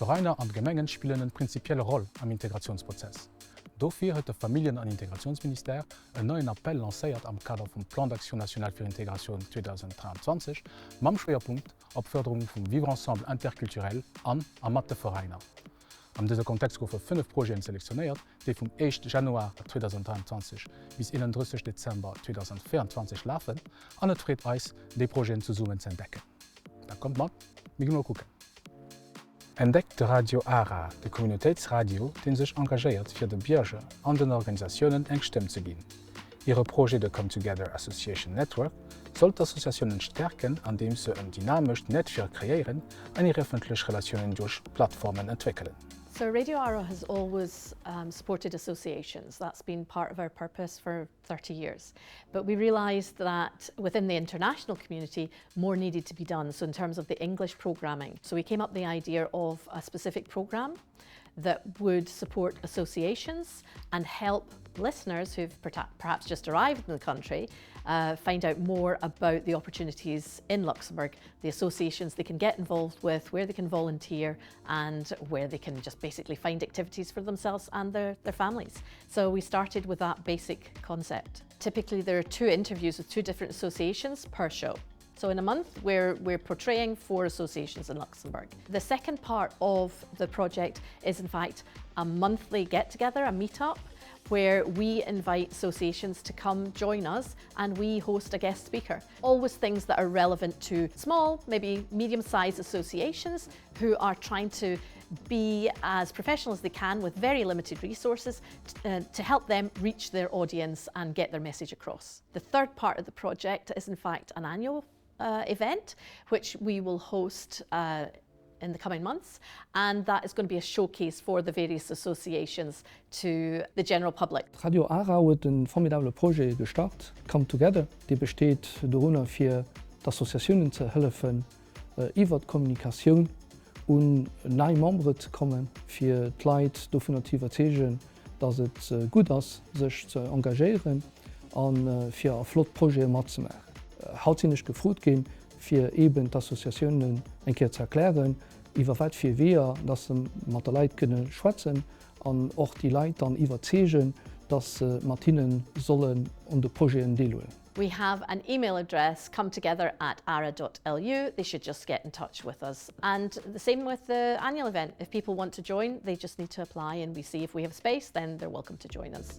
Vereiner an Gemengen spielen eine prinzipielle Rolle am Integrationsprozess. Dafür hat das Familien- und Integrationsministère einen neuen Appell lanciert am Kader vom Plan d'Action National für Integration 2023 mit dem Schwerpunkt auf Förderung vom Vivre Ensemble interkulturell an Vereiner. In diesem Kontext wurden 5 Projekte selektioniert, die vom 1. Januar 2023 bis 31. Dezember 2024 laufen, und es freut uns, die Projekte zusammen zu entdecken. Da kommt man, wir gehen mal gucken. Entdeckt de Radio ARA, de Communautéitsradio, den sich engagiert für die Bierger und den Organisationen eng Stëmm zu geben. Ihre Projet de Together Association Netzwierk soll die Associatiounen stärken, indem sie ein dynamescht Netzwierk kreieren und ihre öffentlichen Relationen durch Plattformen entwickeln. So Radio ARA has always supported associations. That's been part of our purpose for 30 years. But we realised that within the international community, more needed to be done, so in terms of the English programming. So we came up with the idea of a specific programme that would support associations and help listeners who've perhaps just arrived in the country find out more about the opportunities in Luxembourg, the associations they can get involved with, where they can volunteer, and where they can just basically find activities for themselves and their families. So we started with that basic concept. Typically there are 2 interviews with 2 different associations per show. So in a month, we're portraying 4 associations in Luxembourg. The second part of the project is in fact a monthly get-together, a meet-up, where we invite associations to come join us and we host a guest speaker. Always things that are relevant to small, maybe medium-sized associations who are trying to be as professional as they can with very limited resources to help them reach their audience and get their message across. The third part of the project is in fact an annual event which we will host in the coming months, and that is going to be a showcase for the various associations to the general public. Radio ARA hat ein formidables Projekt gestartet, Come Together, die besteht darunter für die Associatiounen zu helfen, iwwer Kommunikation und neue Member zu kommen, für die Leute davon zu überzeugen, dass es gut ist, sich zu engagieren und für ein flottes Projekt mitzumachen. Hauptsächlich gefragt gehen, für eben die Associationen ein Kehr zu erklären, iwwer wat fir wir, dat se mat der Leiit kënne schwätzen, an och die Leiit dann iwwerzegen, dat se Martinen sollen de Projekten deelen. We have an email address, cometogether@ara.lu. They should just get in touch with us. And the same with the annual event. If people want to join, they just need to apply and we see if we have space, then they're welcome to join us.